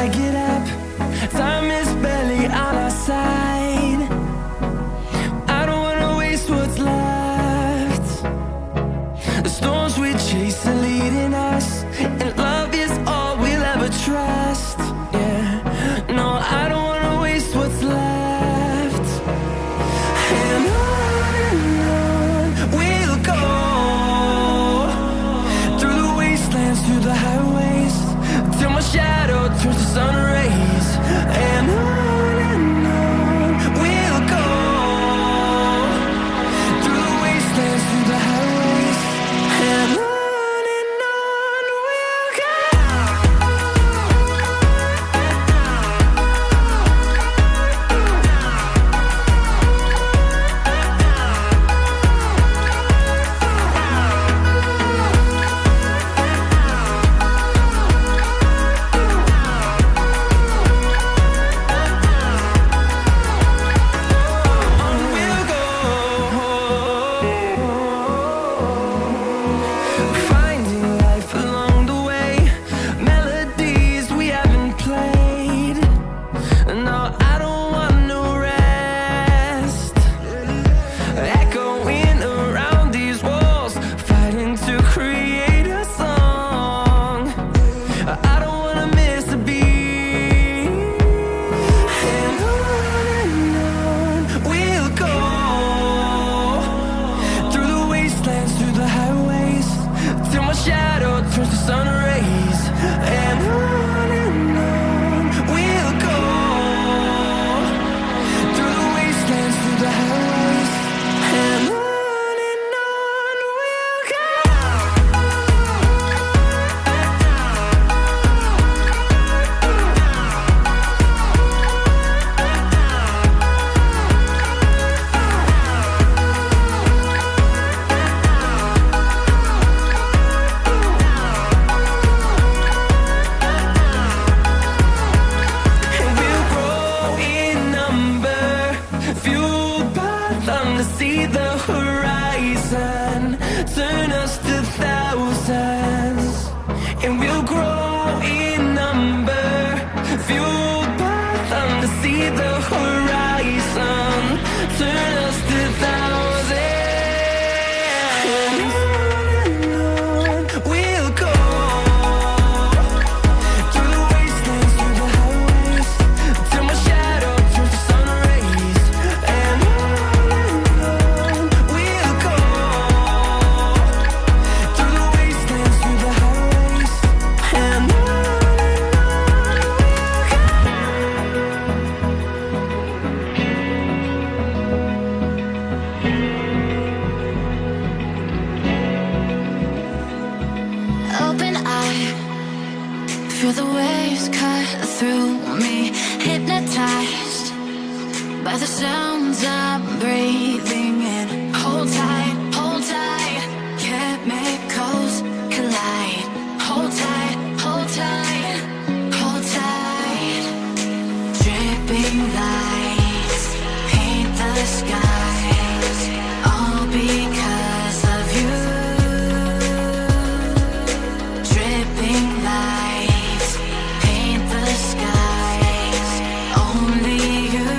get up. Time is barely on our side. I don't wanna waste what's left. The storms we chase are leading us, and love is all we'll ever trust. Yeah, no, I don't wanna waste what's left. And on we'll go, through the wastelands, through the highways, till my shadow turns to sun rays. And on we'll go, through the wastelands, through the highways, and on we'll go. Finding life along the way, melodies we haven't played. No, I don't want no rest. Echoing around these walls, fighting to create a song. I don't wanna miss a beat. And on we'll go, through the wastelands, through the highways, till my shadow turns to sun rays. And on we'll go, through the wastelands, through the highways, and on we'll go. And we'll grow in number, fueled by them to see the horizon, turn us to thousands. And we'll grow in number, fueled by them to see the horizon, turn us to thousands. And on we'll go, through the wastelands, through the highways, till my shadow turns to sun rays. And on we'll go, through the wastelands, through the highways, and on we'll go. Open eye, feel the waves cut through me, hypnotized by the sounds I'm breathing in. Hold tight, chemicals collide. Hold tight, hold tight, hold tight. Dripping lights paint the skies, all because of you. Dripping lights paint the skies, only you.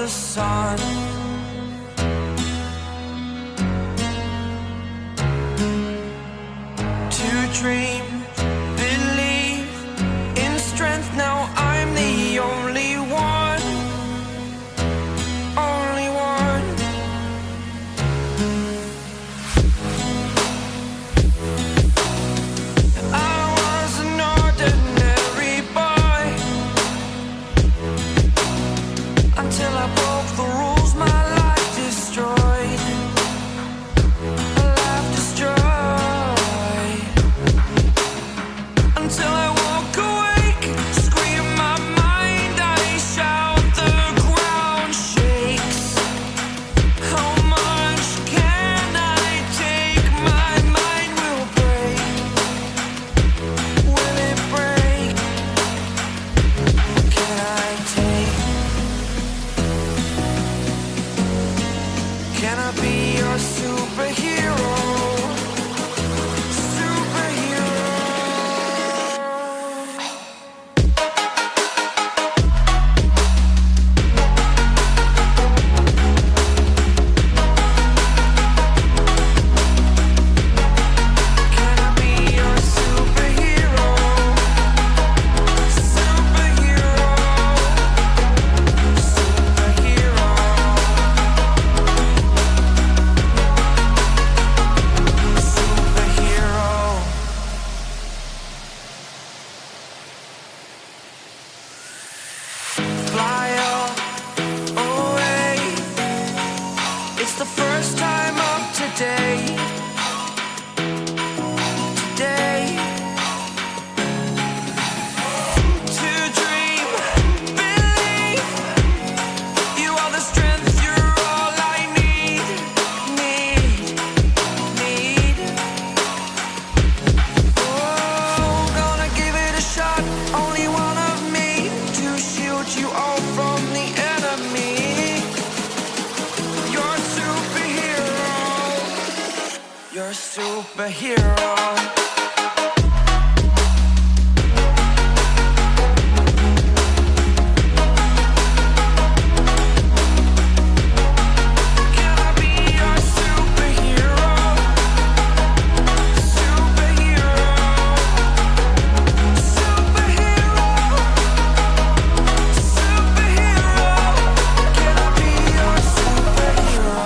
sun. To dream, believe in strength. Now I'm the only one, only one. I was an ordinary boy until I broke the rules. My life destroyed, a life destroyed. Until I walk awake, scream my mind, I shout, the ground shakes. How much can I take? My mind will break. Will it break? Can I take? Can I be your superhero? Superhero. Can I be your superhero? Superhero. Superhero. Superhero. Fly away. It's the first time of today. Today. To dream, believe. You are the strength, you're all I need. Need. Oh, gonna give it a shot. Only one of me to shield you all from the enemy. You're a superhero. You're a superhero. Can I be your superhero? Superhero. Superhero. Superhero. Can I be your superhero?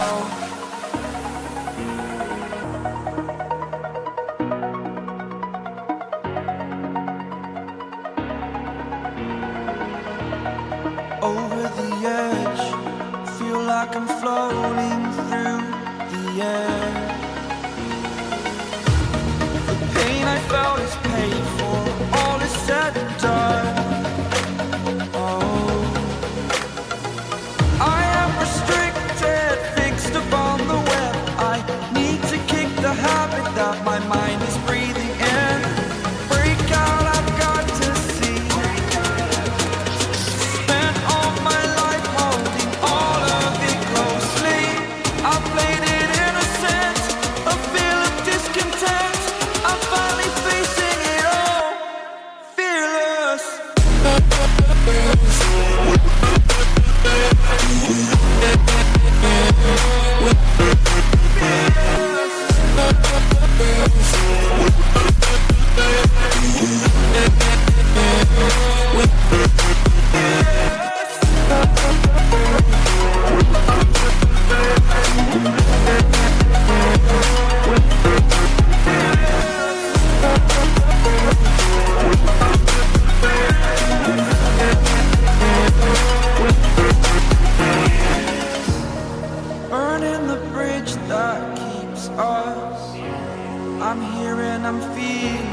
Over the edge, feel like I'm floating through the air. The pain I felt is paid for, all is said and done. Oh, I am restricted, fixed upon the web. I need to kick the habit that my mind is breathing in. Break out, I've got to see. Spent all my life holding all of it closely. I played it innocent, a feel of discontent. I'm finally facing it all, fearless. Burning the bridge that keeps us. I'm here and I'm feeling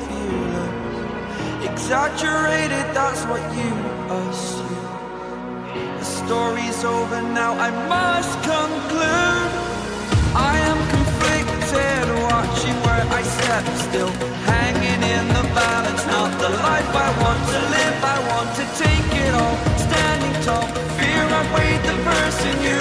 fearless. Exaggerated, that's what you assume. The story's over now, I must conclude. I am conflicted, watching where I step still, hanging in the balance. Not the life I want to live, I want to take it all. Standing tall, fear I weighed the person you